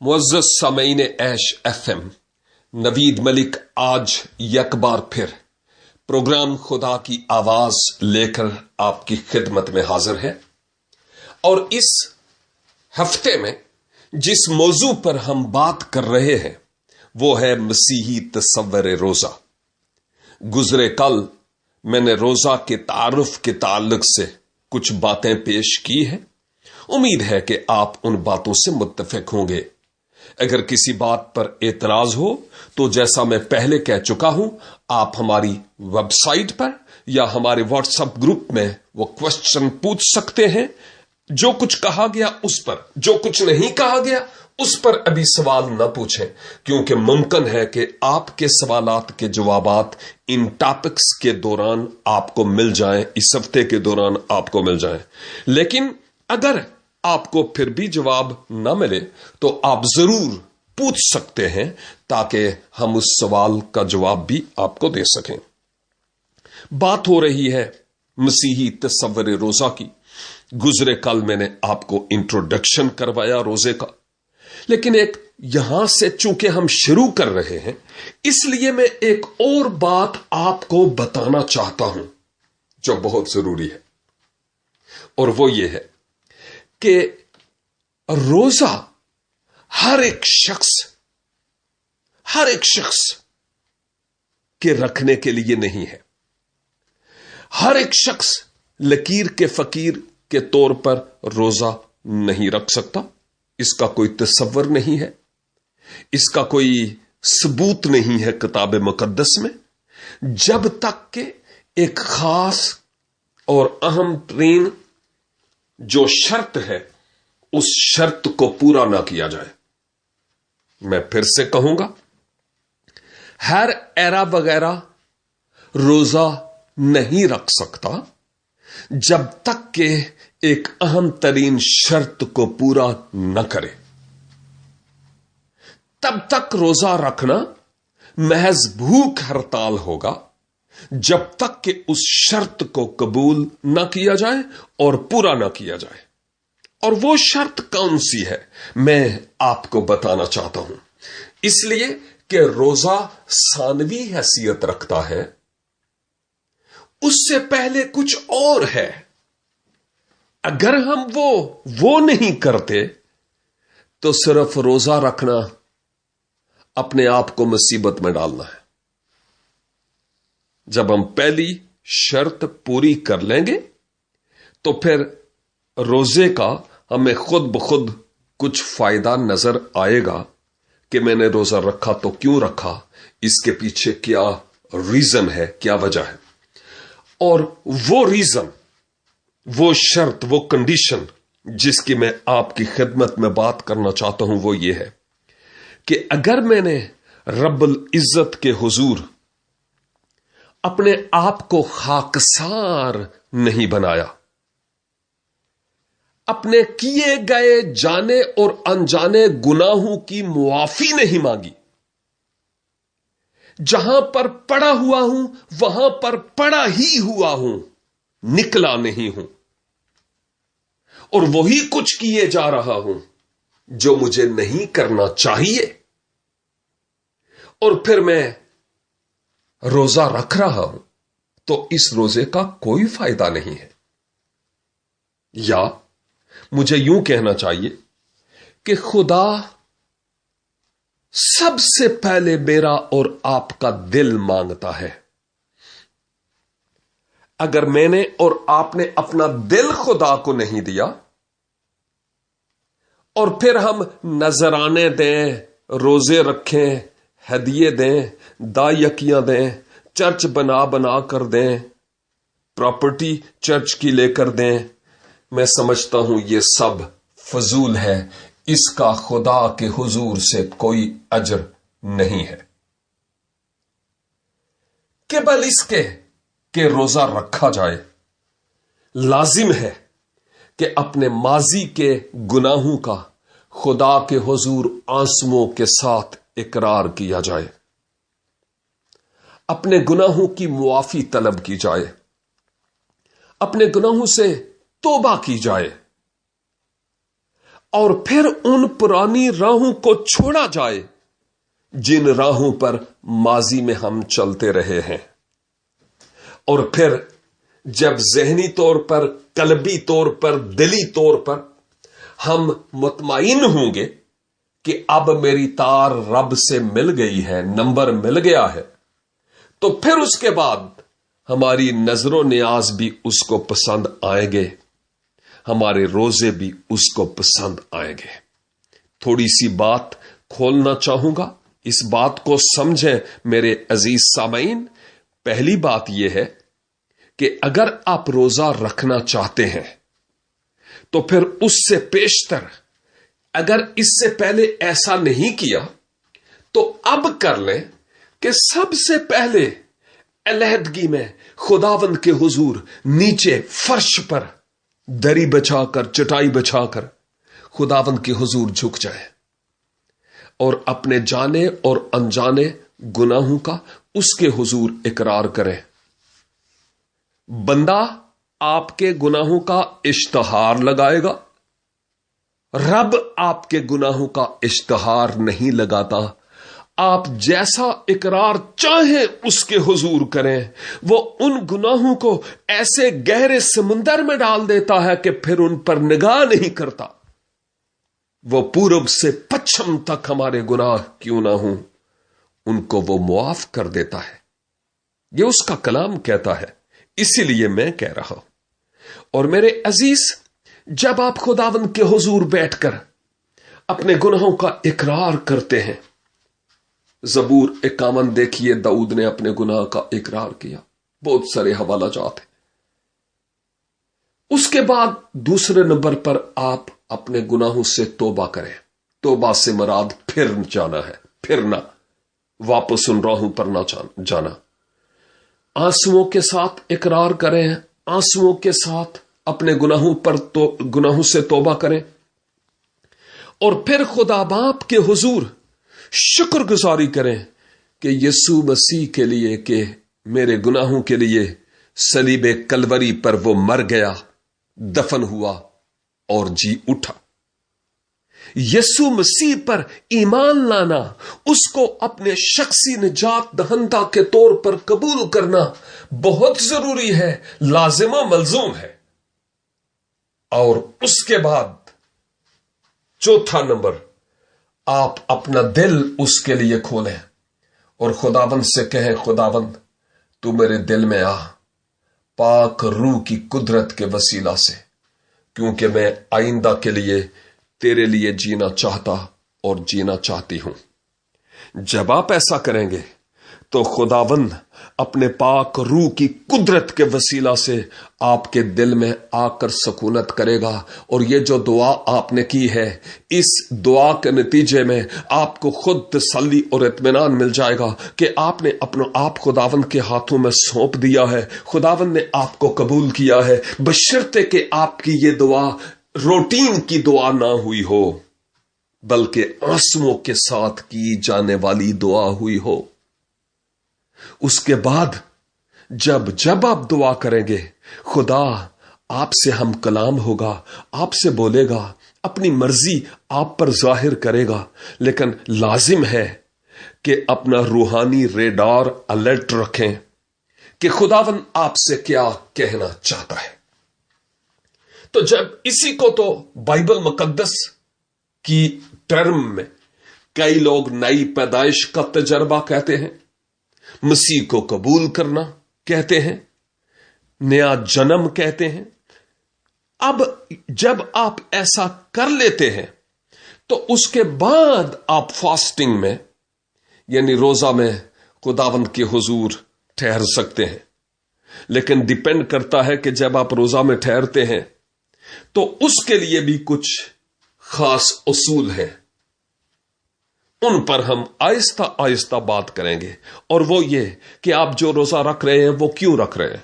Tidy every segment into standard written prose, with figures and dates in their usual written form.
मुअज़्ज़ज़ सामीन ऐश FM, नवीद मलिक आज एक बार फिर प्रोग्राम खुदा की आवाज लेकर आपकी खिदमत में हाजिर है। और इस हफ्ते में जिस मौजू पर हम बात कर रहे हैं वो है मसीही तसव्वुर रोजा। गुजरे कल मैंने रोजा के तारुफ के ताल्लुक से कुछ बातें पेश की हैं। उम्मीद है कि आप उन बातों से मुत्तफिक होंगे। अगर किसी बात पर एतराज हो तो जैसा मैं पहले कह चुका हूं, आप हमारी वेबसाइट पर या हमारे व्हाट्सएप ग्रुप में वो क्वेश्चन पूछ सकते हैं। जो कुछ कहा गया उस पर, जो कुछ नहीं कहा गया उस पर अभी सवाल न पूछें, क्योंकि मुमकिन है कि आपके सवालात के जवाबात इन टॉपिक्स के दौरान आपको मिल जाएं, इस हफ्ते के दौरान आपको मिल जाएं। लेकिन अगर आपको फिर भी जवाब ना मिले तो आप जरूर पूछ सकते हैं ताकि हम उस सवाल का जवाब भी आपको दे सकें। बात हो रही है मसीही तसव्वुर रोजा की। गुजरे कल मैंने आपको इंट्रोडक्शन करवाया रोजे का, लेकिन एक यहां से चूंकि हम शुरू कर रहे हैं इसलिए मैं एक और बात आपको बताना चाहता हूं जो बहुत जरूरी है, और वो ये है कि रोजा हर एक शख्स के रखने के लिए नहीं है। हर एक शख्स लकीर के फकीर के तौर पर रोजा नहीं रख सकता। इसका कोई तसव्वुर नहीं है, इसका कोई सबूत नहीं है किताब मुकद्दस में, जब तक कि एक खास और अहम तरीन जो शर्त है उस शर्त को पूरा ना किया जाए। मैं फिर से कहूंगा, हर एरा वगैरह रोजा नहीं रख सकता जब तक कि एक अहम तरीन शर्त को पूरा न करे। तब तक रोजा रखना महज भूख हड़ताल होगा जब तक कि उस शर्त को कबूल न किया जाए और पूरा न किया जाए। और वो शर्त कौन सी है मैं आपको बताना चाहता हूं, इसलिए कि रोजा सानवी हैसियत रखता है, उससे पहले कुछ और है। अगर हम वो नहीं करते तो सिर्फ रोजा रखना अपने आप को मुसीबत में डालना है। जब हम पहली शर्त पूरी कर लेंगे तो फिर रोजे का हमें खुद ब खुद कुछ फायदा नजर आएगा कि मैंने रोजा रखा तो क्यों रखा, इसके पीछे क्या रीजन है, क्या वजह है। और वो रीजन, वो शर्त, वो कंडीशन जिसकी मैं आपकी खिदमत में बात करना चाहता हूं वो ये है कि अगर मैंने रब्बुल इज्जत के हुजूर अपने आप को खाकसार नहीं बनाया, अपने किए गए जाने और अनजाने गुनाहों की मुआफी नहीं मांगी, जहां पर पड़ा हुआ हूं वहां पर पड़ा ही हुआ हूं, निकला नहीं हूं, और वही कुछ किए जा रहा हूं जो मुझे नहीं करना चाहिए, और फिर मैं रोजा रख रहा हूं, तो इस रोजे का कोई फायदा नहीं है। या मुझे यूं कहना चाहिए कि खुदा सबसे पहले मेरा और आपका दिल मांगता है। अगर मैंने और आपने अपना दिल खुदा को नहीं दिया और फिर हम नजराने दें, रोजे रखें, हदिये दें, दायकियां दें, चर्च बना बना कर दें, प्रॉपर्टी चर्च की लेकर दें, मैं समझता हूं ये सब फजूल है। इसका खुदा के हुजूर से कोई अजर नहीं है। केवल इसके कि रोजा रखा जाए, लाजिम है कि अपने माजी के गुनाहों का खुदा के हुजूर आंसुओं के साथ इकरार किया जाए, अपने गुनाहों की मुआफी तलब की जाए, अपने गुनाहों से तौबा की जाए, और फिर उन पुरानी राहों को छोड़ा जाए जिन राहों पर माजी में हम चलते रहे हैं। और फिर जब ज़हनी तौर पर, कल्बी तौर पर, दिली तौर पर हम मुतमईन होंगे कि अब मेरी तार रब से मिल गई है, नंबर मिल गया है, तो फिर उसके बाद हमारी नजरों नियाज भी उसको पसंद आएंगे, हमारे रोजे भी उसको पसंद आएंगे। थोड़ी सी बात खोलना चाहूंगा, इस बात को समझें मेरे अजीज सामईन। पहली बात यह है कि अगर आप रोजा रखना चाहते हैं तो फिर उससे पेशतर, अगर इससे पहले ऐसा नहीं किया तो अब कर लें कि सबसे पहले अलहदगी में खुदावंद के हुजूर नीचे फर्श पर दरी बिछाकर, चटाई बिछाकर खुदावंद के हुजूर झुक जाए और अपने जाने और अनजाने गुनाहों का उसके हुजूर इकरार करें। बंदा आपके गुनाहों का इश्तहार लगाएगा, रब आपके गुनाहों का इश्तहार नहीं लगाता। आप जैसा इकरार चाहे उसके हुजूर करें, वो उन गुनाहों को ऐसे गहरे समुंदर में डाल देता है कि फिर उन पर निगाह नहीं करता। वो पूरब से पश्चिम तक हमारे गुनाह क्यों ना हों, उनको वो मुआफ कर देता है। ये उसका कलाम कहता है, इसीलिए मैं कह रहा हूं। और मेरे अजीज, जब आप खुदावंद के हुजूर बैठकर अपने गुनाहों का इकरार करते हैं, ज़बूर 51 देखिए, दाऊद ने अपने गुनाह का इकरार किया, बहुत सारे हवाला जात हैं। उसके बाद दूसरे नंबर पर आप अपने गुनाहों से तौबा करें। तौबा से मुराद फिर जाना है, फिरना, वापस उन राहों पर ना जाना। आंसुओं के साथ इकरार करें, आंसुओं के साथ अपने गुनाहों से तौबा करें और फिर खुदा बाप के हुजूर शुक्रगुजारी करें कि यीशु मसीह के लिए, कि मेरे गुनाहों के लिए सलीबे कलवरी पर वो मर गया, दफन हुआ और जी उठा। यीशु मसीह पर ईमान लाना, उसको अपने शख्सी निजात दहंदा के तौर पर कबूल करना बहुत जरूरी है, लाजिमा मलजूम है। और उसके बाद चौथा नंबर, आप अपना दिल उसके लिए खोलें और खुदावंद से कहें, खुदावंद तू मेरे दिल में आ, पाक रूह की कुदरत के वसीला से, क्योंकि मैं आइंदा के लिए तेरे लिए जीना चाहता और जीना चाहती हूं। जब आप ऐसा करेंगे तो खुदावंद अपने पाक रूह की कुदरत के वसीला से आपके दिल में आकर सकूनत करेगा। और ये जो दुआ आपने की है, इस दुआ के नतीजे में आपको खुद तसल्ली और इत्मीनान मिल जाएगा कि आपने अपना आप खुदावंद के हाथों में सौंप दिया है, खुदावंद ने आपको कबूल किया है, बशर्ते कि आपकी ये दुआ रूटीन की दुआ ना हुई हो, बल्कि आंसुओं के साथ की जाने वाली दुआ हुई हो। उसके बाद जब जब आप दुआ करेंगे, खुदा आपसे हम कलाम होगा, आपसे बोलेगा, अपनी मर्जी आप पर जाहिर करेगा। लेकिन लाजिम है कि अपना रूहानी रेडार अलर्ट रखें कि खुदावन आपसे क्या कहना चाहता है। तो जब इसी को तो बाइबल मुकद्दस की टर्म में कई लोग नई पैदाइश का तजर्बा कहते हैं, मसीह को कबूल करना कहते हैं, नया जन्म कहते हैं। अब जब आप ऐसा कर लेते हैं तो उसके बाद आप फास्टिंग में, यानी रोजा में खुदावंद के हुजूर ठहर सकते हैं। लेकिन डिपेंड करता है कि जब आप रोजा में ठहरते हैं तो उसके लिए भी कुछ खास उसूल हैं, उन पर हम आहिस्ता आहिस्ता बात करेंगे। और वो ये कि आप जो रोजा रख रहे हैं वो क्यों रख रहे हैं,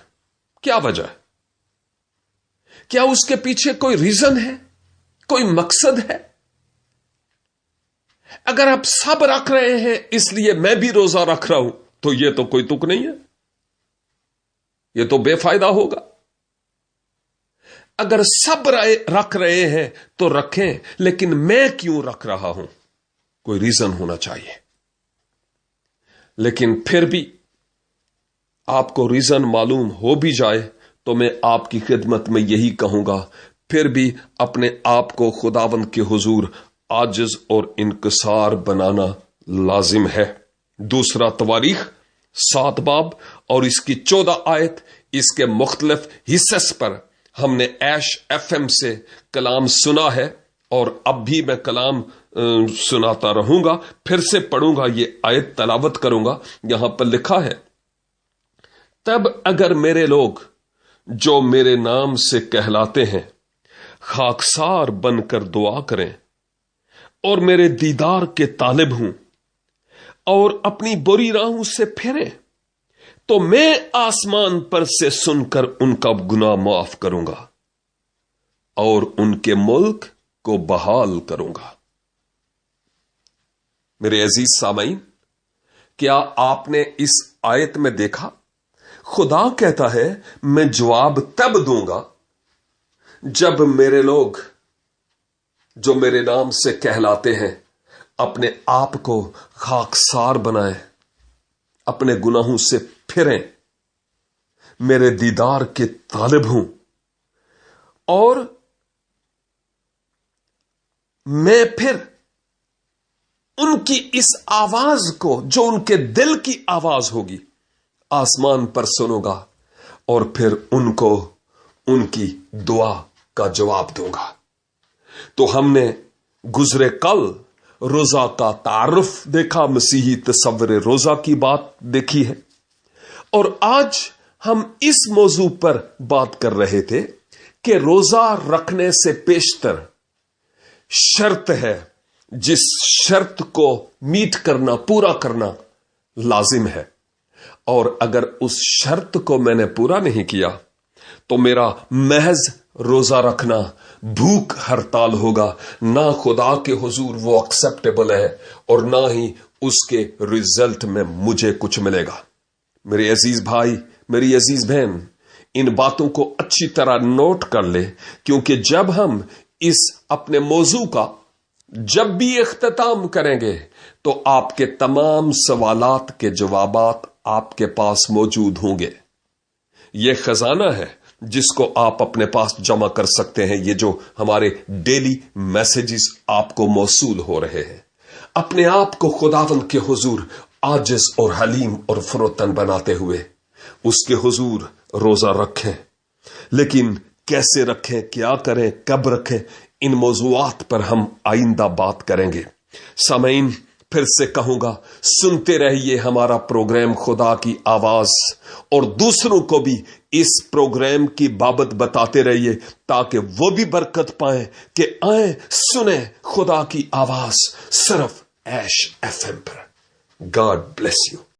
क्या वजह है, क्या उसके पीछे कोई रीजन है, कोई मकसद है। अगर आप सब रख रहे हैं इसलिए मैं भी रोजा रख रहा हूं, तो ये तो कोई तुक नहीं है, ये तो बेफायदा होगा। اگر سب رکھ رہے ہیں تو رکھیں، لیکن میں کیوں رکھ رہا ہوں؟ کوئی ریزن ہونا چاہیے۔ لیکن پھر بھی آپ کو ریزن معلوم ہو بھی جائے تو میں آپ کی خدمت میں یہی کہوں گا، پھر بھی اپنے آپ کو خداوند کے حضور عاجز اور انکسار بنانا لازم ہے۔ دوسرا تواریخ 7 باب اور اس کی 14 آیت، اس کے مختلف حصص پر ہم نے ایش ایف ایم سے کلام سنا ہے، اور اب بھی میں کلام سناتا رہوں گا، پھر سے پڑھوں گا، یہ آیت تلاوت کروں گا۔ یہاں پر لکھا ہے، تب اگر میرے لوگ جو میرے نام سے کہلاتے ہیں خاکسار بن کر دعا کریں اور میرے دیدار کے طالب ہوں اور اپنی بری راہوں سے پھریں، تو میں آسمان پر سے سن کر ان کا گناہ معاف کروں گا اور ان کے ملک کو بحال کروں گا۔ میرے عزیز سامعین، کیا آپ نے اس آیت میں دیکھا؟ خدا کہتا ہے میں جواب تب دوں گا جب میرے لوگ جو میرے نام سے کہلاتے ہیں اپنے آپ کو خاکسار بنائیں، اپنے گناہوں سے پھریں، میرے دیدار کے طالب ہوں، اور میں پھر ان کی اس آواز کو، جو ان کے دل کی آواز ہوگی، آسمان پر سنوں گا اور پھر ان کو ان کی دعا کا جواب دوں گا۔ تو ہم نے گزرے کل روزہ کا تعارف دیکھا، مسیحی تصور روزہ کی بات دیکھی ہے، اور آج ہم اس موضوع پر بات کر رہے تھے کہ روزہ رکھنے سے پیشتر شرط ہے، جس شرط کو میٹ کرنا، پورا کرنا لازم ہے، اور اگر اس شرط کو میں نے پورا نہیں کیا تو میرا محض روزہ رکھنا بھوک ہڑتال ہوگا، نہ خدا کے حضور وہ ایکسپٹیبل ہے اور نہ ہی اس کے ریزلٹ میں مجھے کچھ ملے گا۔ میرے عزیز بھائی، میری عزیز بہن، ان باتوں کو اچھی طرح نوٹ کر لے، کیونکہ جب ہم اس اپنے موضوع کا جب بھی اختتام کریں گے تو آپ کے تمام سوالات کے جوابات آپ کے پاس موجود ہوں گے۔ یہ خزانہ ہے جس کو آپ اپنے پاس جمع کر سکتے ہیں، یہ جو ہمارے ڈیلی میسیجز آپ کو موصول ہو رہے ہیں۔ اپنے آپ کو خداوند کے حضور عاجز اور حلیم اور فروتن بناتے ہوئے اس کے حضور روزہ رکھیں۔ لیکن کیسے رکھیں، کیا کریں، کب رکھیں، ان موضوعات پر ہم آئندہ بات کریں گے۔ سامعین، پھر سے کہوں گا، سنتے رہیے ہمارا پروگرام خدا کی آواز، اور دوسروں کو بھی اس پروگرام کی بابت بتاتے رہیے تاکہ وہ بھی برکت پائیں، کہ آئیں سنیں خدا کی آواز صرف ایش ایف ایم پر۔ God bless you.